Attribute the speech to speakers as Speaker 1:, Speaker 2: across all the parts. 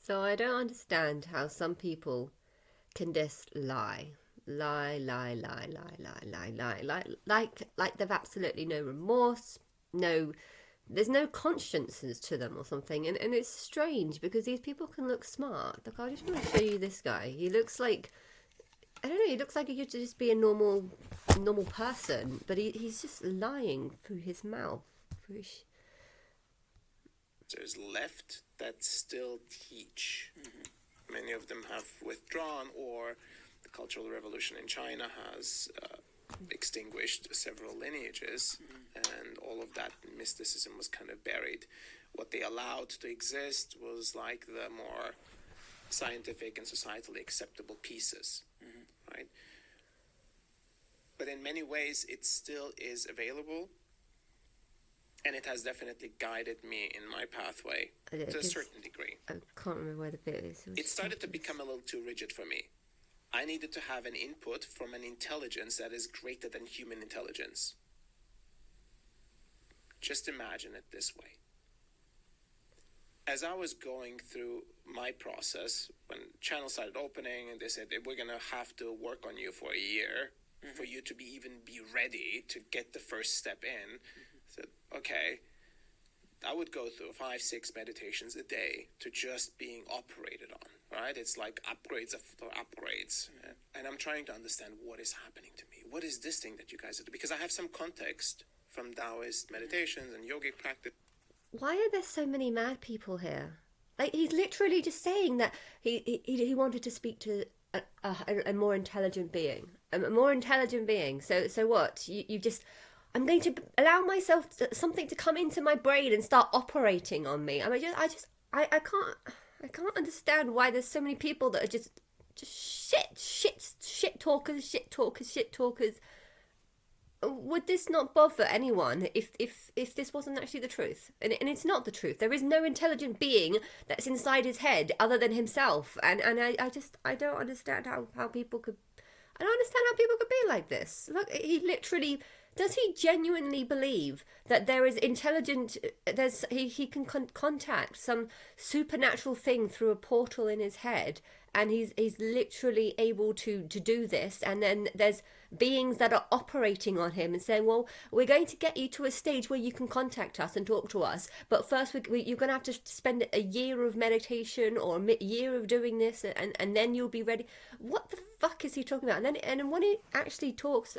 Speaker 1: So I don't understand how some people can just lie, like they've absolutely no remorse, no, there's no consciences to them or something, and it's strange because these people can look smart. Look, I just want to show you this guy. He looks like, I don't know, he looks like he could just be a normal person, but he's just lying through his mouth. Through his...
Speaker 2: There's left that still teach. Many of them have withdrawn, or the Cultural Revolution in China has extinguished several lineages, and all of that mysticism was kind of buried. What they allowed to exist was like the more scientific and societally acceptable pieces, right? But in many ways, it still is available, and it has definitely guided me in my pathway to a certain degree.
Speaker 1: I can't remember where the bit is.
Speaker 2: It started to become a little too rigid for me. I needed to have an input from an intelligence that is greater than human intelligence. Just imagine it this way. As I was going through my process, when channels started opening and they said, we're going to have to work on you for a year for you to even be ready to get the first step in, I said, okay, I would go through 5-6 meditations a day to just being operated on, right? It's like upgrades after upgrades. And I'm trying to understand what is happening to me. What is this thing that you guys are doing? Because I have some context from Taoist meditations and yogic practice.
Speaker 1: Why are there so many mad people here? Like, he's literally just saying that he wanted to speak to a more intelligent being. A more intelligent being. So what? You just... I'm going to allow myself something to come into my brain and start operating on me. I mean, I can't understand why there's so many people that are just shit talkers. Would this not bother anyone if this wasn't actually the truth? And it's not the truth. There is no intelligent being that's inside his head other than himself. And I don't understand how people could... I don't understand how people could be like this. Look, he literally... Does he genuinely believe that there is intelligent... He can contact some supernatural thing through a portal in his head, and he's literally able to do this, and then there's beings that are operating on him and saying, well, we're going to get you to a stage where you can contact us and talk to us, but first you're going to have to spend a year of meditation or a year of doing this, and then you'll be ready. What the fuck is he talking about? And when he actually talks...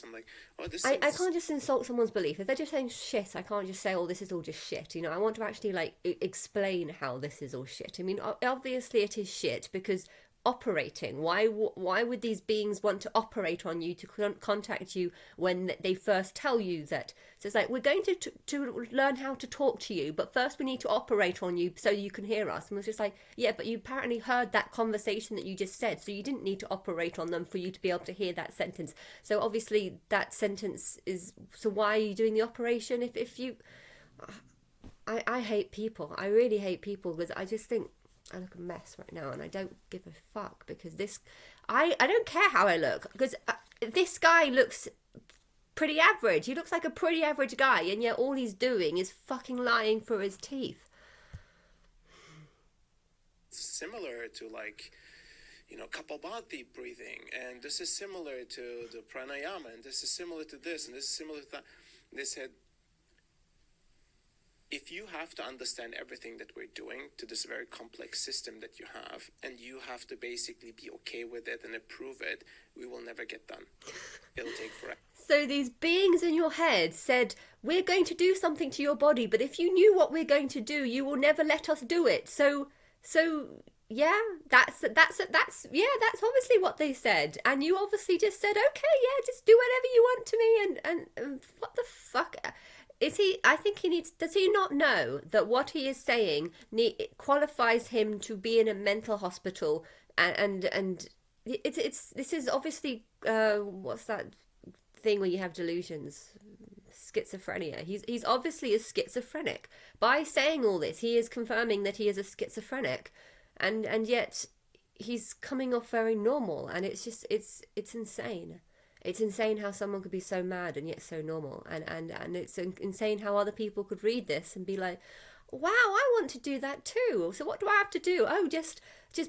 Speaker 2: I'm like, oh,
Speaker 1: I can't just insult someone's belief. If they're just saying shit, I can't just say, oh, this is all just shit. You know, I want to actually, like, explain how this is all shit. I mean, obviously it is shit because operating, why would these beings want to operate on you to contact you when they first tell you that? So it's like, we're going to learn how to talk to you, but first we need to operate on you so you can hear us. And it's just like, yeah, but you apparently heard that conversation that you just said, so you didn't need to operate on them for you to be able to hear that sentence. So obviously that sentence is, so why are you doing the operation? If you... I hate people. I really hate people because I just think I look a mess right now, and I don't give a fuck because this... I don't care how I look, because this guy looks pretty average. He looks like a pretty average guy, and yet all he's doing is fucking lying through his teeth.
Speaker 2: Similar to, like, you know, Kapalbhati breathing, and this is similar to the pranayama, and this is similar to this, and this is similar to that. They said, if you have to understand everything that we're doing to this very complex system that you have, and you have to basically be okay with it and approve it, we will never get done. It'll take forever.
Speaker 1: So these beings in your head said, we're going to do something to your body, but if you knew what we're going to do, you will never let us do it. So yeah, that's obviously what they said. And you obviously just said, okay, yeah, just do whatever you want to me. And what the fuck... Is he? I think he needs... Does he not know that what he is saying qualifies him to be in a mental hospital? And this is obviously what's that thing where you have delusions? Schizophrenia. He's obviously a schizophrenic. By saying all this, he is confirming that he is a schizophrenic, and yet he's coming off very normal, and it's just it's insane. It's insane how someone could be so mad and yet so normal. And it's insane how other people could read this and be like, wow, I want to do that too. So what do I have to do? Oh, just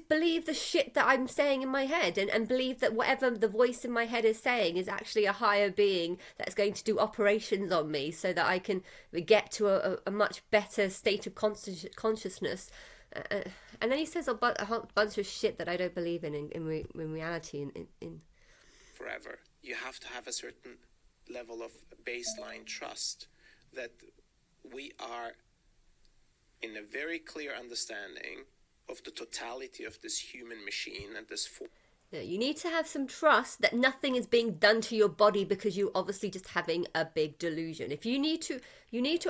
Speaker 1: believe the shit that I'm saying in my head, and believe that whatever the voice in my head is saying is actually a higher being that's going to do operations on me so that I can get to a much better state of consciousness. And then he says a whole bunch of shit that I don't believe in reality. In
Speaker 2: Forever. You have to have a certain level of baseline trust that we are in a very clear understanding of the totality of this human machine and this form.
Speaker 1: You need to have some trust that nothing is being done to your body because you're obviously just having a big delusion. If you need to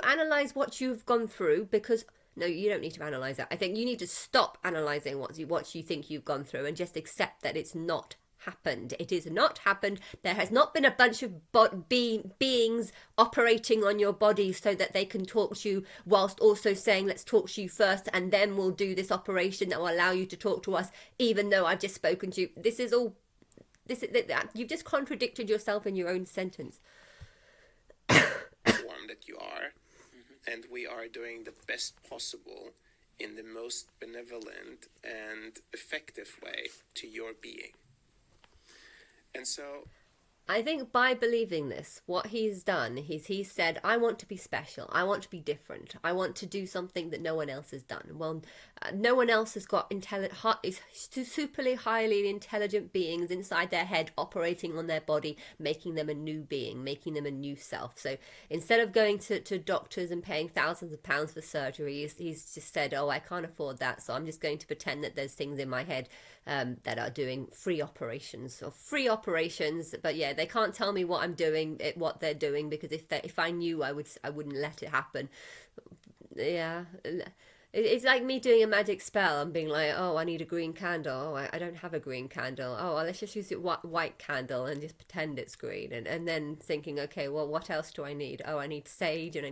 Speaker 1: analyze what you've gone through, because no, you don't need to analyze that. I think you need to stop analyzing what you think you've gone through and just accept that it's not happened. It is not happened. There has not been a bunch of beings operating on your body so that they can talk to you whilst also saying, let's talk to you first and then we'll do this operation that will allow you to talk to us, even though I've just spoken to you. You've just contradicted yourself in your own sentence.
Speaker 2: Form that you are, and we are doing the best possible in the most benevolent and effective way to your being. And so
Speaker 1: I think by believing this, what he's done is he's said, I want to be special. I want to be different. I want to do something that no one else has done. Well, no one else has got superly highly intelligent beings inside their head operating on their body, making them a new being, making them a new self. So instead of going to doctors and paying thousands of pounds for surgery, he's just said, oh, I can't afford that. So I'm just going to pretend that there's things in my head that are doing free operations. But yeah, they can't tell me what I'm doing, what they're doing, because if I knew, I wouldn't let it happen. Yeah, it's like me doing a magic spell and being like, oh, I need a green candle. Oh, I don't have a green candle. Oh, well, let's just use a white candle and just pretend it's green. And then thinking, okay, well, what else do I need? Oh, I need sage and I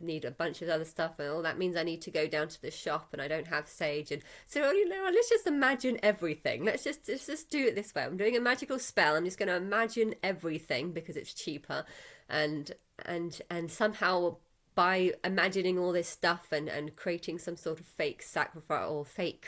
Speaker 1: need a bunch of other stuff. And that means I need to go down to the shop and I don't have sage. And so, let's just imagine everything. Let's just do it this way. I'm doing a magical spell. I'm just going to imagine everything because it's cheaper. And somehow, by imagining all this stuff and creating some sort of fake sacrifice or fake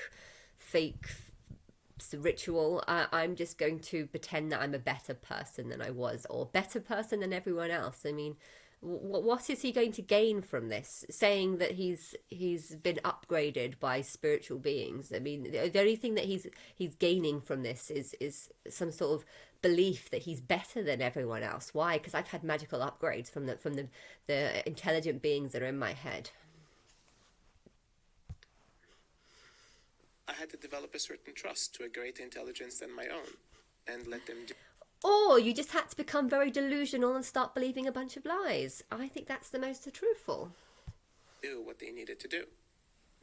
Speaker 1: ritual, I'm just going to pretend that I'm a better person than I was, or better person than everyone else. I mean, what is he going to gain from this? Saying that he's been upgraded by spiritual beings. I mean, the only thing that he's gaining from this is some sort of belief that he's better than everyone else. Why? Because I've had magical upgrades from the intelligent beings that are in my head.
Speaker 2: I had to develop a certain trust to a greater intelligence than my own and let them do.
Speaker 1: Or you just had to become very delusional and start believing a bunch of lies. I think that's the most truthful.
Speaker 2: Do what they needed to do,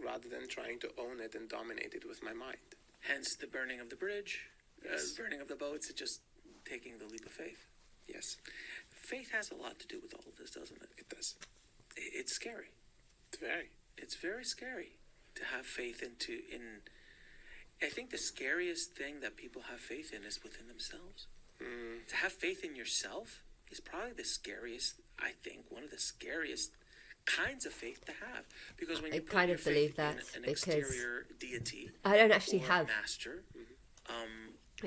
Speaker 2: rather than trying to own it and dominate it with my mind.
Speaker 3: Hence the burning of the bridge,
Speaker 2: Yes.
Speaker 3: burning of the boats, it's just taking the leap of faith.
Speaker 2: Yes,
Speaker 3: Faith has a lot to do with all of this, doesn't it?
Speaker 2: it does.
Speaker 3: It's scary.
Speaker 2: It's very.
Speaker 3: It's very scary to have faith in. I think the scariest thing that people have faith in is within themselves. To have faith in yourself is probably the scariest, I think, one of the scariest kinds of faith to have. Because when you put
Speaker 1: kind
Speaker 3: your
Speaker 1: of believe
Speaker 3: faith
Speaker 1: that
Speaker 3: in an
Speaker 1: because
Speaker 3: exterior deity,
Speaker 1: I don't actually
Speaker 3: or
Speaker 1: have
Speaker 3: master,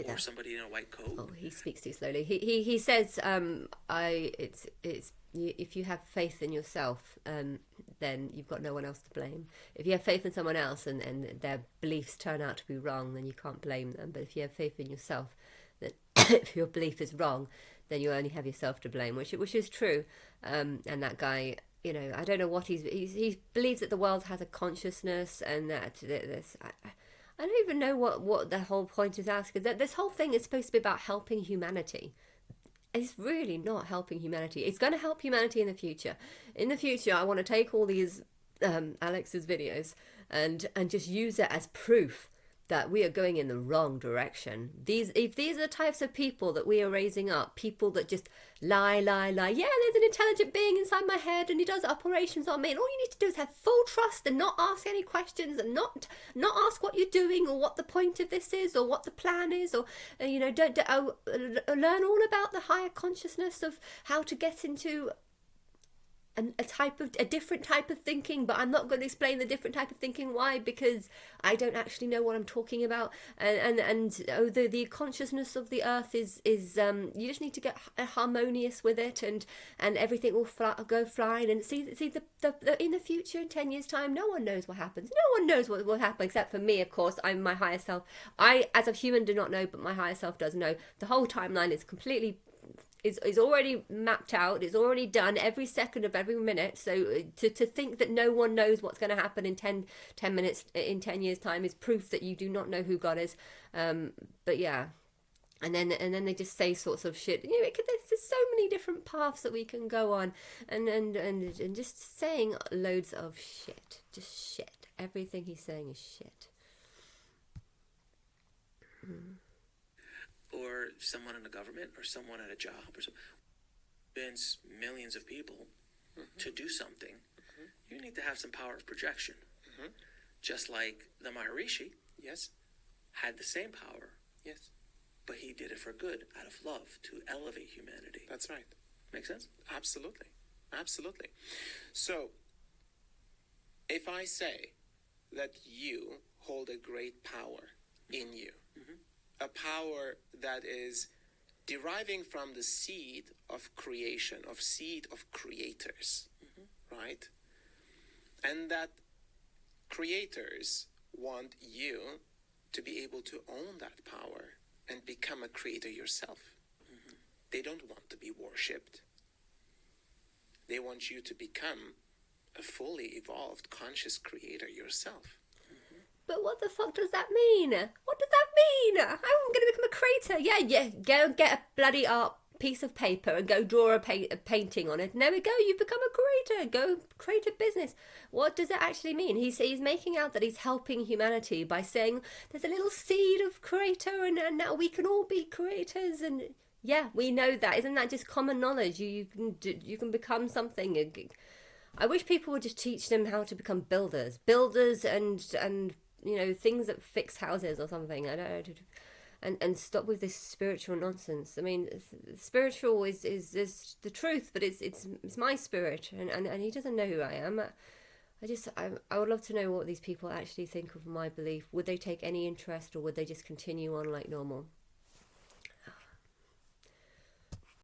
Speaker 3: or somebody in a white coat.
Speaker 1: Oh, he speaks too slowly. He says, if you have faith in yourself, then you've got no one else to blame. If you have faith in someone else and their beliefs turn out to be wrong, then you can't blame them. But if you have faith in yourself, then if your belief is wrong, then you only have yourself to blame, which is true. And that guy, I don't know what he believes that the world has a consciousness and that this. I don't even know what the whole point is asking. That this whole thing is supposed to be about helping humanity. It's really not helping humanity. It's going to help humanity in the future. In the future, I want to take all these Alex's videos and just use it as proof that we are going in the wrong direction. If these are the types of people that we are raising up, people that just lie. Yeah, there's an intelligent being inside my head and he does operations on me, and all you need to do is have full trust and not ask any questions and not ask what you're doing or what the point of this is or what the plan is, or don't learn all about the higher consciousness of how to get into a different type of thinking, but I'm not going to explain the different type of thinking. Why? Because I don't actually know what I'm talking about. The consciousness of the earth is you just need to get harmonious with it, and everything will go flying. And see the in the future, in 10 years time, no one knows what happens. No one knows what will happen except for me, of course. I'm my higher self. I, as a human, do not know, but my higher self does know. The whole timeline is completely is already mapped out. It's already done, every second of every minute. So to think that no one knows what's going to happen in 10 minutes in 10 years time is proof that you do not know who God is. But yeah, and then they just say sorts of shit. There's so many different paths that we can go on, and just saying loads of shit, just shit. Everything he's saying is shit.
Speaker 3: Or someone in the government, or someone at a job, or convince millions of people to do something. You need to have some power of projection. Just like the Maharishi,
Speaker 2: Yes.
Speaker 3: had the same power,
Speaker 2: Yes.
Speaker 3: but he did it for good, out of love, to elevate humanity.
Speaker 2: That's right.
Speaker 3: Make sense?
Speaker 2: Absolutely. Absolutely. So, if I say that you hold a great power in you, a power that is deriving from the seed of creation, of seed of creators, right? And that creators want you to be able to own that power and become a creator yourself. They don't want to be worshipped. They want you to become a fully evolved, conscious creator yourself.
Speaker 1: But what the fuck does that mean? What does that mean? I'm going to become a creator. Yeah, go get a bloody art piece of paper and go draw a painting on it. And there we go, you've become a creator. Go create a business. What does it actually mean? He's making out that he's helping humanity by saying there's a little seed of creator, and now we can all be creators. And yeah, we know that. Isn't that just common knowledge? You can become something. I wish people would just teach them how to become builders and things that fix houses or something. I don't know. And stop with this spiritual nonsense. I mean, spiritual is the truth, but it's my spirit, and he doesn't know who I am. I would love to know what these people actually think of my belief. Would they take any interest, or would they just continue on like normal?